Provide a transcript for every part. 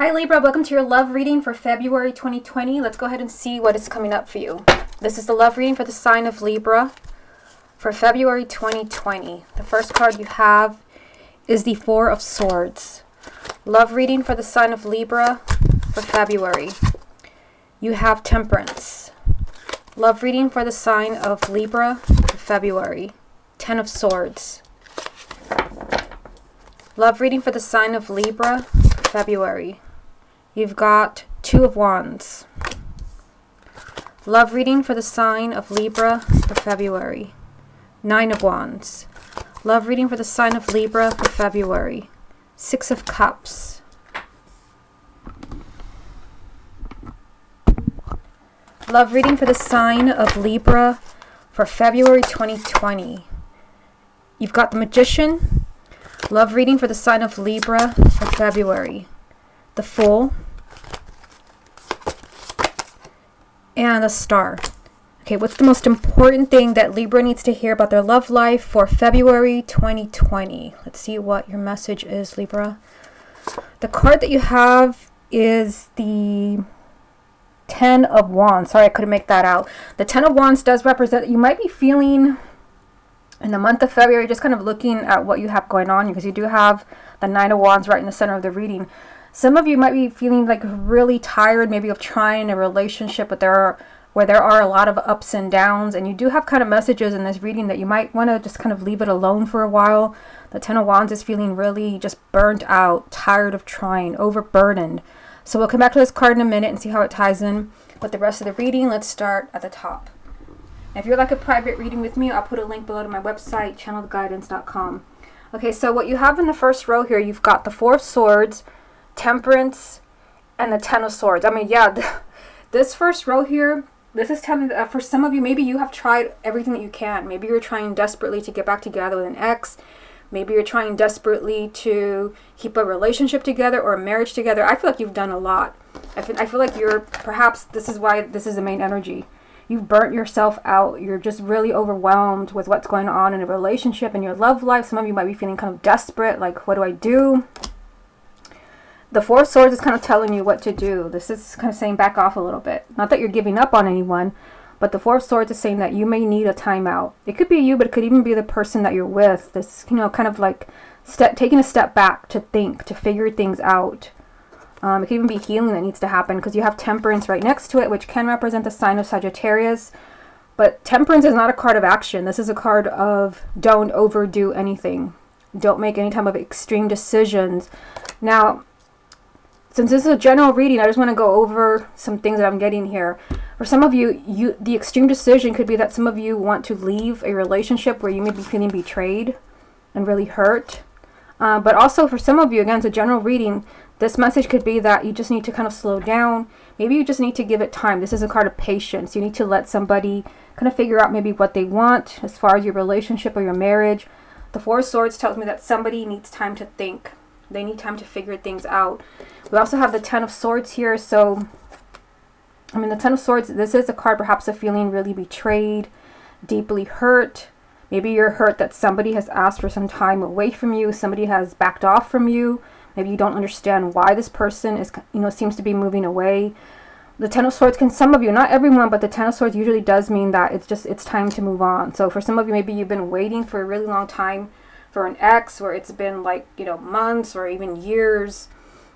Hi Libra, welcome to your love reading for February 2020. Let's go ahead and see what is coming up for you. This is the love reading for the sign of Libra for February 2020. The first card you have is the Four of Swords. Love reading for the sign of Libra for February. You have Temperance. Love reading for the sign of Libra for February. Ten of Swords. Love reading for the sign of Libra for February. You've got Two of Wands. Love reading for the sign of Libra for February. Nine of Wands. Love reading for the sign of Libra for February. Six of Cups. Love reading for the sign of Libra for February 2020. You've got the Magician. Love reading for the sign of Libra for February. The Fool. And the Star. Okay, what's the most important thing that Libra needs to hear about their love life for February 2020? Let's see what your message is, Libra. The card that you have is the Ten of Wands. Sorry, I couldn't make that out. The Ten of Wands does represent that you might be feeling in the month of February, just kind of looking at what you have going on, because you do have the Nine of Wands right in the center of the reading. Some of you might be feeling like really tired, maybe of trying a relationship, but where there are a lot of ups and downs, and you do have kind of messages in this reading that you might want to just kind of leave it alone for a while. The Ten of Wands is feeling really just burnt out, tired of trying, overburdened. So we'll come back to this card in a minute and see how it ties in with the rest of the reading. Let's start at the top. If you'd like a private reading with me, I'll put a link below to my website, channeltheguidance.com. Okay, so what you have in the first row here, you've got the Four of Swords, Temperance, and the Ten of Swords. I mean, yeah, this first row here, this is telling me that for some of you, maybe you have tried everything that you can. Maybe you're trying desperately to get back together with an ex. Maybe you're trying desperately to keep a relationship together or a marriage together. I feel like you've done a lot. I feel like perhaps this is why this is the main energy. You've burnt yourself out. You're just really overwhelmed with what's going on in a relationship and your love life. Some of you might be feeling kind of desperate, like, what do I do? The Four of Swords is kind of telling you what to do. This is kind of saying back off a little bit. Not that you're giving up on anyone, but the Four of Swords is saying that you may need a timeout. It could be you, but it could even be the person that you're with. This, kind of like taking a step back to think, to figure things out. It could even be healing that needs to happen, because you have Temperance right next to it, which can represent the sign of Sagittarius. But Temperance is not a card of action. This is a card of don't overdo anything. Don't make any type of extreme decisions. Now, since this is a general reading, I just want to go over some things that I'm getting here. For some of you, the extreme decision could be that some of you want to leave a relationship where you may be feeling betrayed and really hurt. But also for some of you, again, it's a general reading. This message could be that you just need to kind of slow down. Maybe you just need to give it time. This is a card of patience. You need to let somebody kind of figure out maybe what they want as far as your relationship or your marriage. The Four of Swords tells me that somebody needs time to think. They need time to figure things out. We also have the Ten of Swords here. So, I mean, the Ten of Swords, this is a card perhaps of feeling really betrayed, deeply hurt. Maybe you're hurt that somebody has asked for some time away from you. Somebody has backed off from you. Maybe you don't understand why this person is, seems to be moving away. The Ten of Swords can, some of you, not everyone, but the Ten of Swords usually does mean that it's time to move on. So for some of you, maybe you've been waiting for a really long time for an ex, where it's been like, months or even years.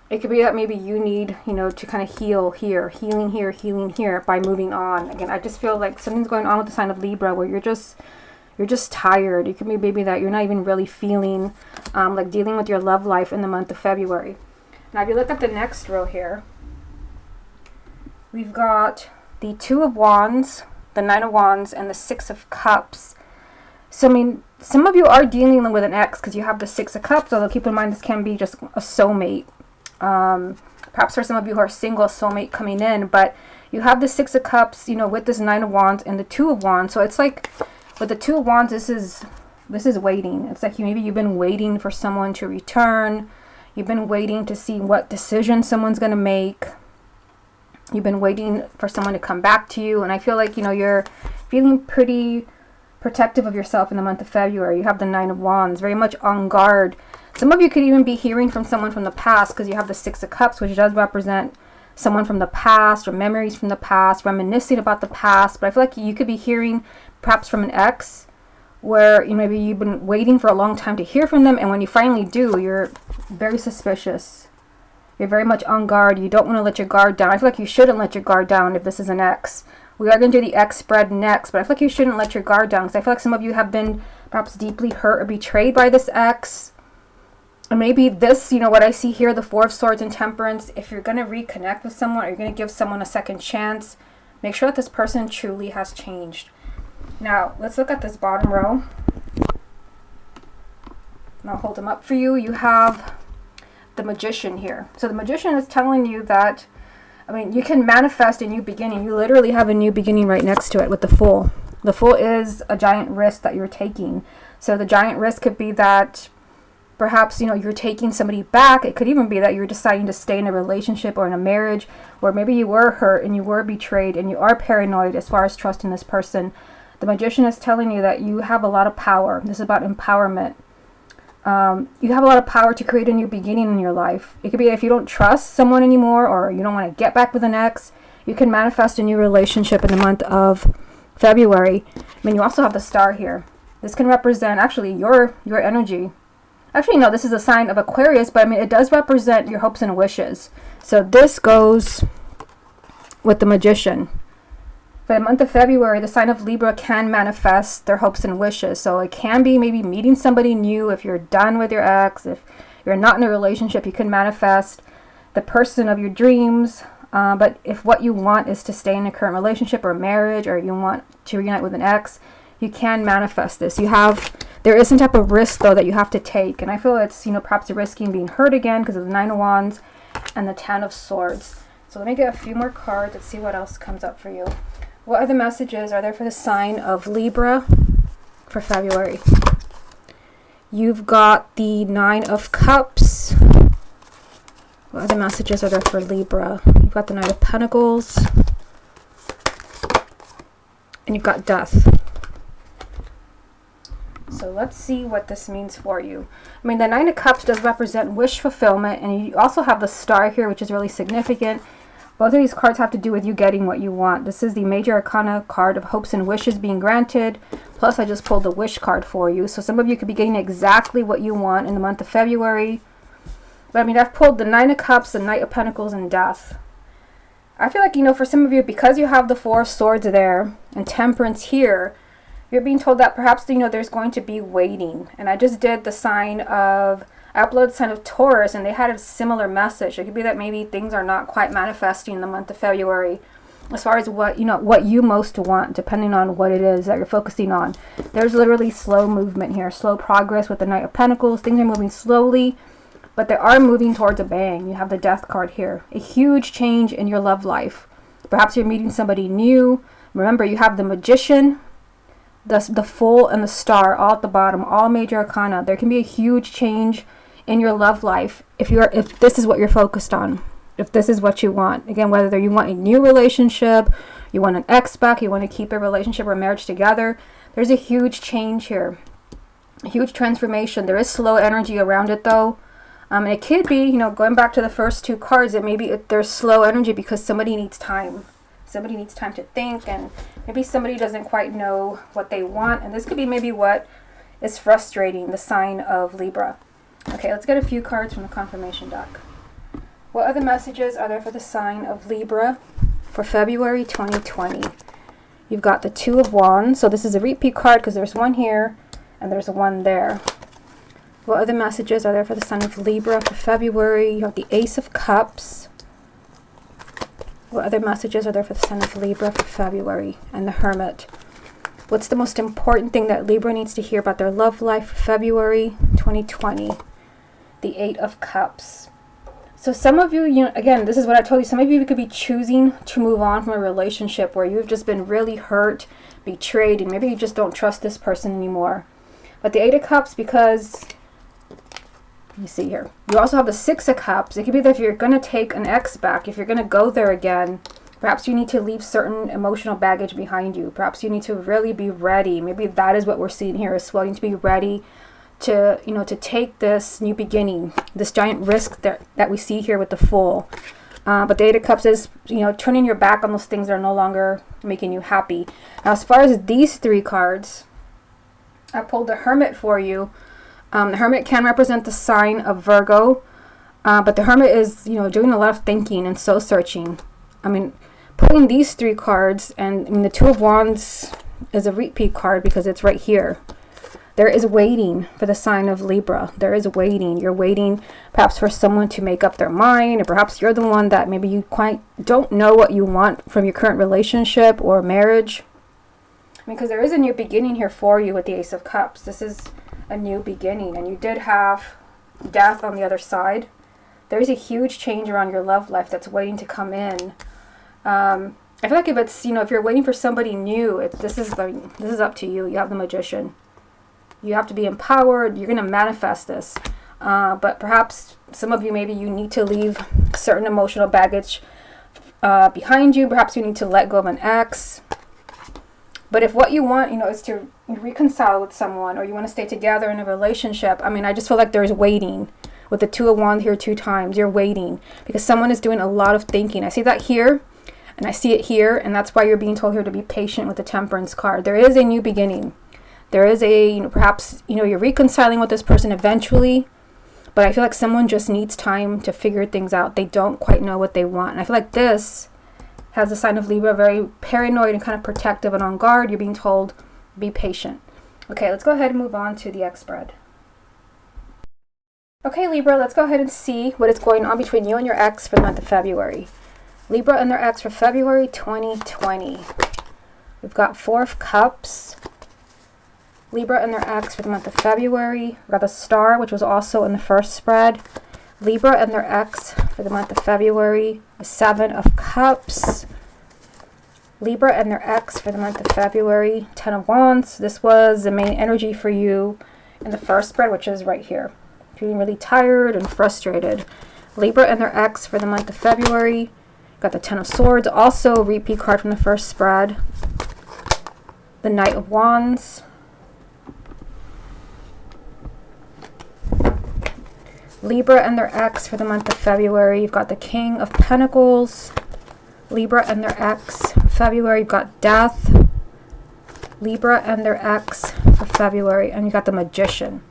It could be that maybe you need, to kind of healing here by moving on. Again, I just feel like something's going on with the sign of Libra where you're just tired. It could be maybe that you're not even really feeling like dealing with your love life in the month of February. Now, if you look at the next row here, we've got the Two of Wands, the Nine of Wands, and the Six of Cups. So, I mean, some of you are dealing with an ex because you have the Six of Cups, although keep in mind this can be just a soulmate. Perhaps for some of you who are single, soulmate coming in, but you have the Six of Cups, with this Nine of Wands and the Two of Wands. So it's like with the Two of Wands, this is waiting. It's like maybe you've been waiting for someone to return. You've been waiting to see what decision someone's going to make. You've been waiting for someone to come back to you. And I feel like, you're feeling pretty protective of yourself in the month of February. You have the Nine of Wands, very much on guard. Some of you could even be hearing from someone from the past, because you have the Six of Cups, which does represent someone from the past or memories from the past, reminiscing about the past. But I feel like you could be hearing perhaps from an ex, where maybe you've been waiting for a long time to hear from them, and when you finally do, you're very suspicious. You're very much on guard. You don't want to let your guard down. I feel like you shouldn't let your guard down if this is an ex. We are going to do the ex spread next, but I feel like you shouldn't let your guard down, because I feel like some of you have been perhaps deeply hurt or betrayed by this ex. And maybe this, what I see here, the Four of Swords and Temperance, if you're going to reconnect with someone, or you're going to give someone a second chance, make sure that this person truly has changed. Now, let's look at this bottom row. And I'll hold them up for you. You have the Magician here. So the Magician is telling you that, you can manifest a new beginning. You literally have a new beginning right next to it with the Fool. The Fool is a giant risk that you're taking. So the giant risk could be that perhaps, you're taking somebody back. It could even be that you're deciding to stay in a relationship or in a marriage, or maybe you were hurt and you were betrayed and you are paranoid as far as trusting this person. The Magician is telling you that you have a lot of power. This is about empowerment. You have a lot of power to create a new beginning in your life. It could be if you don't trust someone anymore, or you don't want to get back with an ex, you can manifest a new relationship in the month of February. You also have the Star here. This can represent actually your energy. Actually, no, this is a sign of Aquarius, but it does represent your hopes and wishes. So this goes with the Magician. For the month of February, the sign of Libra can manifest their hopes and wishes. So it can be maybe meeting somebody new. If you're done with your ex, if you're not in a relationship, you can manifest the person of your dreams. But if what you want is to stay in a current relationship or marriage, or you want to reunite with an ex, you can manifest this. There is some type of risk, though, that you have to take. And I feel it's, perhaps risking being hurt again because of the Nine of Wands and the Ten of Swords. So let me get a few more cards. Let's see what else comes up for you. What other messages are there for the sign of Libra for February? You've got the Nine of Cups. What other messages are there for Libra? You've got the Knight of Pentacles. And you've got Death. So let's see what this means for you. The Nine of Cups does represent wish fulfillment, and you also have the Star here, which is really significant. Both of these cards have to do with you getting what you want. This is the Major Arcana card of hopes and wishes being granted. Plus, I just pulled the Wish card for you. So some of you could be getting exactly what you want in the month of February. But I've pulled the Nine of Cups, the Knight of Pentacles, and Death. I feel like, for some of you, because you have the Four of Swords there and Temperance here, you're being told that perhaps, there's going to be waiting. And I just did the sign of, I uploaded the sign of Taurus, and they had a similar message. It could be that maybe things are not quite manifesting in the month of February as far as what you most want, depending on what it is that you're focusing on. There's literally slow movement here, slow progress with the Knight of Pentacles. Things are moving slowly, but they are moving towards a bang. You have the Death card here. A huge change in your love life. Perhaps you're meeting somebody new. Remember, you have the Magician, the Fool, and the Star all at the bottom, all Major Arcana. There can be a huge change in your love life if this is what you're focused on, if this is what you want. Again, whether you want a new relationship, you want an ex back, you want to keep a relationship or marriage together, there's a huge change here, a huge transformation. There is slow energy around it, though. And it could be, going back to the first two cards, that maybe there's slow energy because somebody needs time. Somebody needs time to think, and maybe somebody doesn't quite know what they want. And this could be maybe what is frustrating the sign of Libra. Okay, let's get a few cards from the confirmation deck. What other messages are there for the sign of Libra for February 2020? You've got the Two of Wands. So this is a repeat card because there's one here and there's one there. What other messages are there for the sign of Libra for February? You have the Ace of Cups. What other messages are there for the sign of Libra for February? And the Hermit. What's the most important thing that Libra needs to hear about their love life for February 2020? The Eight of Cups. So some of you, again, this is what I told you. Some of you could be choosing to move on from a relationship where you've just been really hurt, betrayed, and maybe you just don't trust this person anymore. But the Eight of Cups, because, let me see here. You also have the Six of Cups. It could be that if you're going to take an ex back, if you're going to go there again, perhaps you need to leave certain emotional baggage behind you. Perhaps you need to really be ready. Maybe that is what we're seeing here, is wanting to be ready to, you know, to take this new beginning, this giant risk that we see here with the Fool. But the Eight of Cups is, you know, turning your back on those things that are no longer making you happy. Now, as far as these three cards, I pulled the Hermit for you. The Hermit can represent the sign of Virgo, but the Hermit is, you know, doing a lot of thinking and soul searching. I mean, pulling these three cards, and I mean, the Two of Wands is a repeat card because it's right here. There is waiting for the sign of Libra. There is waiting. You're waiting perhaps for someone to make up their mind, or perhaps you're the one that maybe you quite don't know what you want from your current relationship or marriage. Because there is a new beginning here for you with the Ace of Cups. This is a new beginning, and you did have death on the other side. There is a huge change around your love life that's waiting to come in. I feel like if it's, you know, if you're waiting for somebody new, this is up to you. You have the Magician. You have to be empowered. You're going to manifest this. But perhaps some of you, maybe you need to leave certain emotional baggage behind you. Perhaps you need to let go of an ex. But if what you want, you know, is to reconcile with someone, or you want to stay together in a relationship, I mean, I just feel like there's waiting. With the Two of Wands here 2 times, you're waiting because someone is doing a lot of thinking. I see that here, and I see it here, and that's why you're being told here to be patient with the Temperance card. There is a new beginning. There is a, you know, perhaps, you know, you're reconciling with this person eventually, but I feel like someone just needs time to figure things out. They don't quite know what they want. And I feel like this has the sign of Libra, very paranoid and kind of protective and on guard. You're being told, be patient. Okay, let's go ahead and move on to the X spread. Okay, Libra, let's go ahead and see what is going on between you and your ex for the month of February. Libra and their ex for February 2020. We've got 4 of Cups. Libra and their ex for the month of February. We've got the Star, which was also in the first spread. Libra and their ex for the month of February. The 7 of Cups. Libra and their ex for the month of February. 10 of Wands. This was the main energy for you in the first spread, which is right here. Feeling really tired and frustrated. Libra and their ex for the month of February. Got the 10 of Swords, also a repeat card from the first spread. The Knight of Wands. Libra and their ex for the month of February. You've got the King of Pentacles. Libra and their ex. February, you've got Death. Libra and their ex for February. And you got the Magician.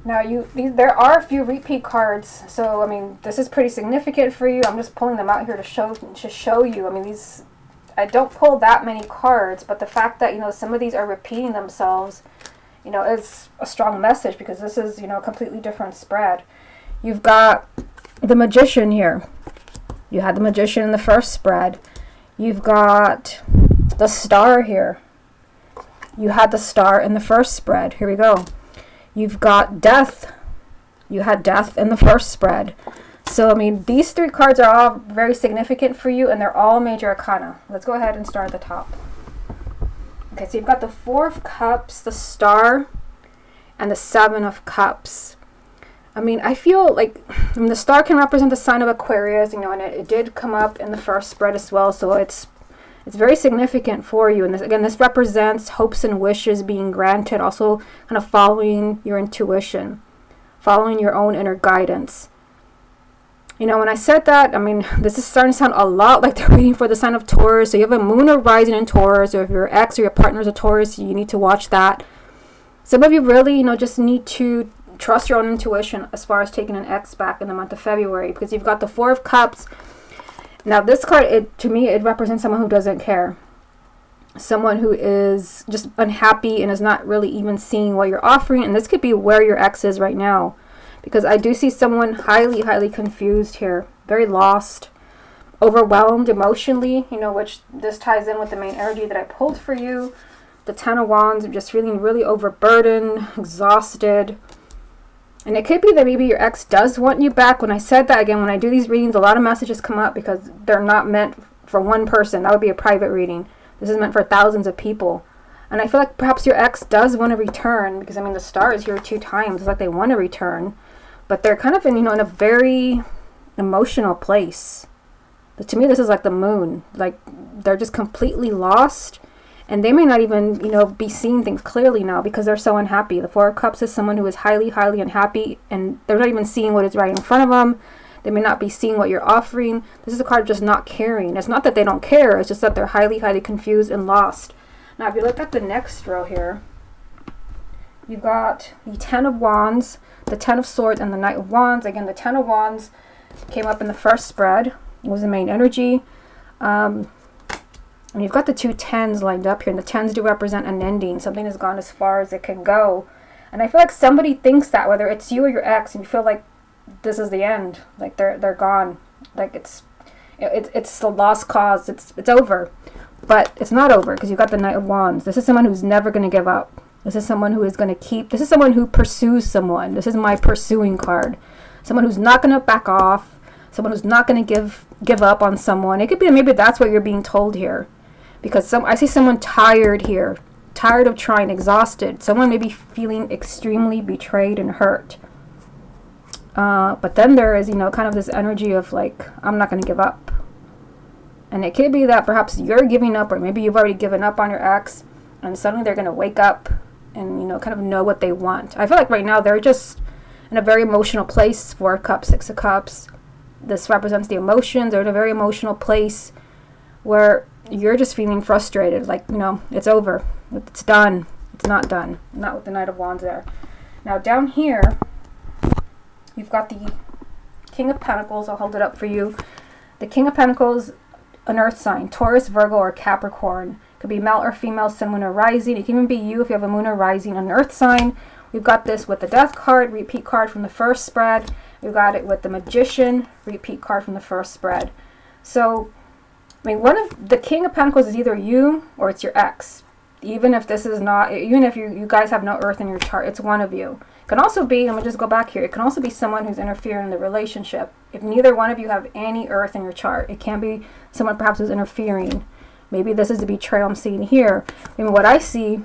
Now, there are a few repeat cards, so I mean, this is pretty significant for you. I'm just pulling them out here to show you. I mean, I don't pull that many cards, but the fact that, you know, some of these are repeating themselves, you know, is a strong message, because this is, you know, a completely different spread. You've got the Magician here. You had the Magician in the first spread. You've got the Star here. You had the Star in the first spread. Here we go. You've got Death. You had Death in the first spread. So, I mean, these 3 cards are all very significant for you, and they're all major arcana. Let's go ahead and start at the top. Okay, so you've got the 4 of Cups, the Star, and the 7 of Cups. I mean, I feel like the Star can represent the sign of Aquarius, you know, and it did come up in the first spread as well, so it's very significant for you. And this represents hopes and wishes being granted, also kind of following your intuition, following your own inner guidance. You know, when I said that, I mean, this is starting to sound a lot like they're waiting for the sign of Taurus. So you have a moon or rising in Taurus, or if your ex or your partner is a Taurus, you need to watch that. Some of you really, you know, just need to trust your own intuition as far as taking an ex back in the month of February, because you've got the 4 of Cups. Now, this card, to me, it represents someone who doesn't care. Someone who is just unhappy and is not really even seeing what you're offering. And this could be where your ex is right now, because I do see someone highly, highly confused here. Very lost, overwhelmed emotionally, you know, which this ties in with the main energy that I pulled for you. The 10 of Wands, just feeling really overburdened, exhausted. And it could be that maybe your ex does want you back. When I said that, again, when I do these readings, a lot of messages come up because they're not meant for one person. That would be a private reading. This is meant for thousands of people. And I feel like perhaps your ex does want to return, because, I mean, the Star is here 2 times. It's like they want to return. But they're kind of in, you know, in a very emotional place. But to me, this is like the Moon. Like, they're just completely lost. And they may not even, you know, be seeing things clearly now because they're so unhappy. The Four of Cups is someone who is highly, highly unhappy, and they're not even seeing what is right in front of them. They may not be seeing what you're offering. This is a card of just not caring. It's not that they don't care. It's just that they're highly, highly confused and lost. Now, if you look at the next row here, you've got the Ten of Wands, the Ten of Swords, and the Knight of Wands. Again, the Ten of Wands came up in the first spread. It was the main energy. And you've got the two tens lined up here, and the tens do represent an ending. Something has gone as far as it can go. And I feel like somebody thinks that, whether it's you or your ex, and you feel like this is the end, like they're gone, like it's the lost cause, it's over. But it's not over, because you've got the Knight of Wands. This is someone who's never going to give up. This is someone who is going to keep, this is someone who pursues someone. This is my pursuing card. Someone who's not going to back off, someone who's not going to give up on someone. It could be maybe that's what you're being told here. Because I see someone tired here, tired of trying, exhausted. Someone may be feeling extremely betrayed and hurt. But then there is, you know, kind of this energy of like, I'm not going to give up. And it could be that perhaps you're giving up, or maybe you've already given up on your ex, and suddenly they're going to wake up and, you know, kind of know what they want. I feel like right now they're just in a very emotional place. Four of Cups, Six of Cups. This represents the emotions. They're in a very emotional place where you're just feeling frustrated, like, you know, it's over, it's done. It's not done. Not with the Knight of Wands there. Now down here, you've got the King of Pentacles. I'll hold it up for you. The King of Pentacles, an earth sign, Taurus, Virgo, or Capricorn. Could be male or female, sun, moon, or rising. It can even be you if you have a moon or rising, an earth sign. We've got this with the Death card, repeat card from the first spread. We've got it with the Magician, repeat card from the first spread. So, I mean, one of the King of Pentacles is either you or it's your ex. Even if this is not, even if you guys have no earth in your chart, it's one of you. It can also be, let me just go back here, it can also be someone who's interfering in the relationship. If neither one of you have any earth in your chart, it can be someone perhaps who's interfering. Maybe this is the betrayal I'm seeing here. I mean, what I see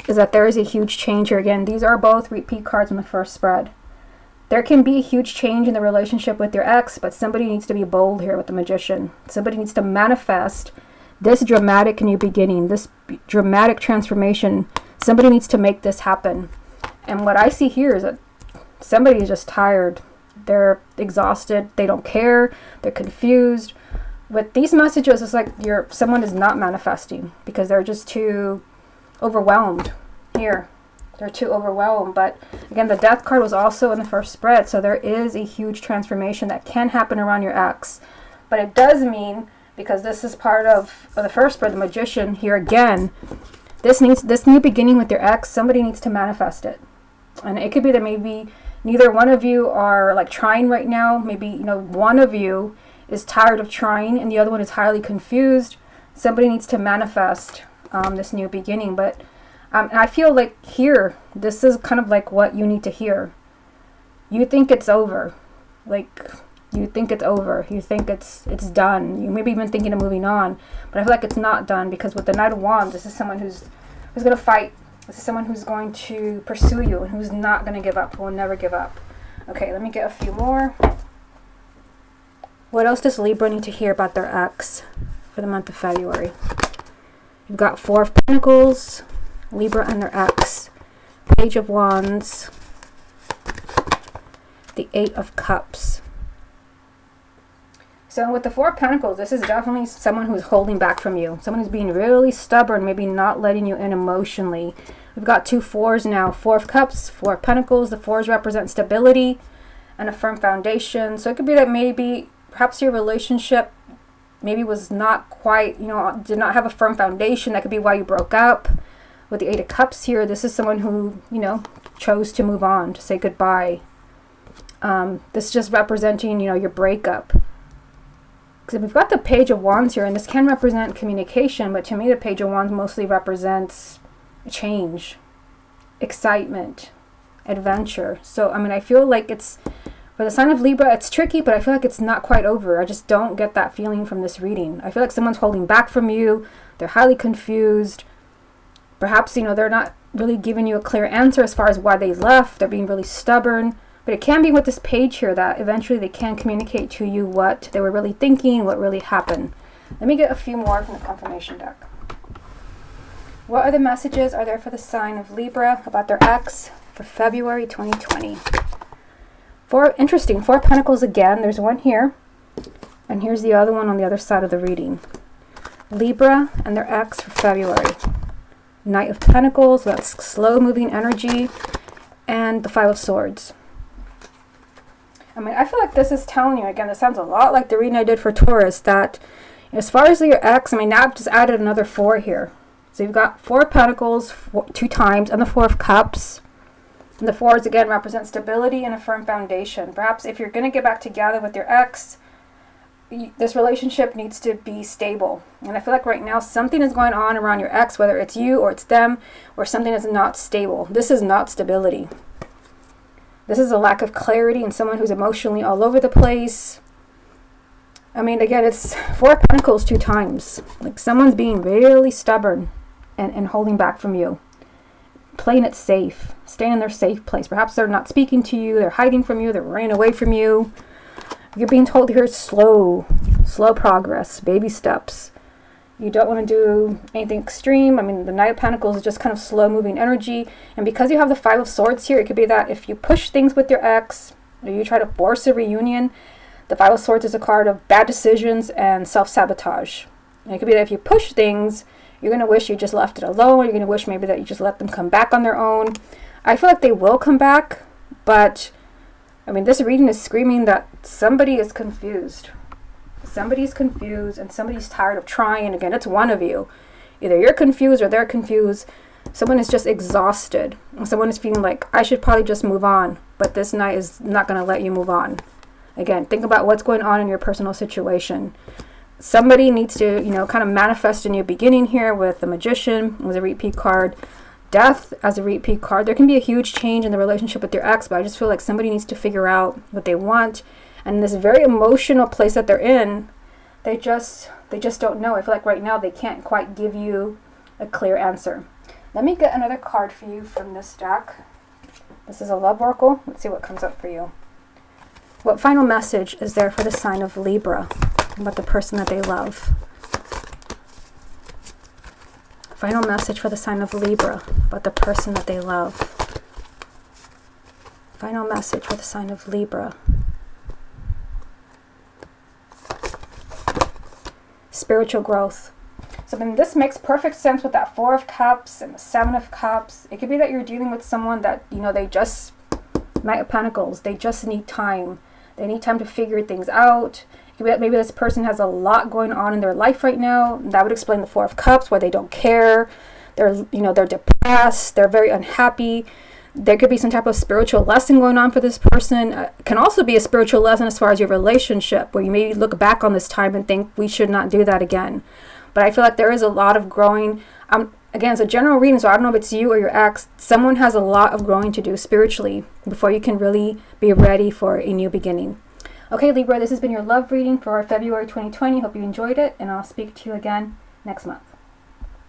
is that there is a huge change here. Again, these are both repeat cards in the first spread. There can be a huge change in the relationship with your ex, but somebody needs to be bold here with the Magician. Somebody needs to manifest this dramatic new beginning, this dramatic transformation. Somebody needs to make this happen. And what I see here is that somebody is just tired. They're exhausted. They don't care. They're confused. With these messages, it's like someone is not manifesting because they're just too overwhelmed here. They're too overwhelmed. But again, the Death card was also in the first spread, so there is a huge transformation that can happen around your ex. But it does mean, because this is part of the first spread, the Magician here again, this new beginning with your ex, somebody needs to manifest it. And it could be that maybe neither one of you are like trying right now. Maybe, you know, one of you is tired of trying and the other one is highly confused. Somebody needs to manifest this new beginning. But and I feel like here, this is kind of like what you need to hear. You think it's over. Like, you think it's over. You think it's done. You maybe even thinking of moving on. But I feel like it's not done, because with the Knight of Wands, this is someone who's going to fight. This is someone who's going to pursue you and who's not going to give up, who will never give up. Okay, let me get a few more. What else does Libra need to hear about their ex for the month of February? You've got Four of Pentacles, Libra and their ex, Page of Wands, the Eight of Cups. So with the Four of Pentacles, this is definitely someone who's holding back from you. Someone who's being really stubborn, maybe not letting you in emotionally. We've got two fours now. Four of Cups, Four of Pentacles. The fours represent stability and a firm foundation. So it could be that maybe perhaps your relationship maybe was not quite, you know, did not have a firm foundation. That could be why you broke up. With the Eight of Cups here, this is someone who, you know, chose to move on, to say goodbye. This is just representing, you know, your breakup. Because we've got the Page of Wands here, and this can represent communication, but to me the Page of Wands mostly represents change, excitement, adventure. So, I mean, I feel like it's, for the sign of Libra, it's tricky, but I feel like it's not quite over. I just don't get that feeling from this reading. I feel like someone's holding back from you. They're highly confused. Perhaps, you know, they're not really giving you a clear answer as far as why they left. They're being really stubborn. But it can be with this page here that eventually they can communicate to you what they were really thinking, what really happened. Let me get a few more from the confirmation deck. What other messages are there for the sign of Libra about their ex for February 2020? Interesting. Four of Pentacles again. There's one here. And here's the other one on the other side of the reading. Libra and their ex for February. Knight of Pentacles, that's slow moving energy. And the Five of Swords. I mean, I feel like this is telling you, again, this sounds a lot like the reading I did for Taurus, that as far as your ex, I mean, now I've just added another 4 here. So you've got 4 of Pentacles 2 times, and the 4 of Cups. And the 4s, again, represent stability and a firm foundation. Perhaps if you're going to get back together with your ex, this relationship needs to be stable. And I feel like right now something is going on around your ex, whether it's you or it's them, or something is not stable. This is not stability. This is a lack of clarity and someone who's emotionally all over the place. I mean, again, it's 4 of Pentacles 2 times. Like someone's being really stubborn and holding back from you. Playing it safe. Staying in their safe place. Perhaps they're not speaking to you. They're hiding from you. They're running away from you. You're being told here slow progress. Baby steps. You don't want to do anything extreme. I mean, the Knight of Pentacles is just kind of slow moving energy. And because you have the Five of Swords here, it could be that if you push things with your ex, or you try to force a reunion, the Five of Swords is a card of bad decisions and self-sabotage. And it could be that if you push things, you're going to wish you just left it alone. You're going to wish maybe that you just let them come back on their own. I feel like they will come back, but I mean, this reading is screaming that somebody is confused. Somebody's confused and somebody's tired of trying. Again, it's one of you. Either you're confused or they're confused. Someone is just exhausted. And someone is feeling like, I should probably just move on. But this Knight is not going to let you move on. Again, think about what's going on in your personal situation. Somebody needs to, kind of manifest a new beginning here with the Magician as a repeat card. Death as a repeat card. There can be a huge change in the relationship with your ex, but I just feel like somebody needs to figure out what they want. And in this very emotional place that they're in, they just don't know. I feel like right now they can't quite give you a clear answer. Let me get another card for you from this deck. This is a love oracle. Let's see what comes up for you. What final message is there for the sign of Libra about the person that they love? Final message for the sign of Libra about the person that they love. Final message for the sign of Libra. Spiritual growth. So then this makes perfect sense with that 4 of Cups and the 7 of Cups. It could be that you're dealing with someone that, they just, Knight of Pentacles, they just need time. They need time to figure things out. It could be that maybe this person has a lot going on in their life right now. That would explain the 4 of Cups, why they don't care. They're depressed. They're very unhappy. There could be some type of spiritual lesson going on for this person. It can also be a spiritual lesson as far as your relationship, where you maybe look back on this time and think, we should not do that again. But I feel like there is a lot of growing. Again, it's a general reading, so I don't know if it's you or your ex. Someone has a lot of growing to do spiritually before you can really be ready for a new beginning. Okay, Libra, this has been your love reading for February 2020. Hope you enjoyed it, and I'll speak to you again next month.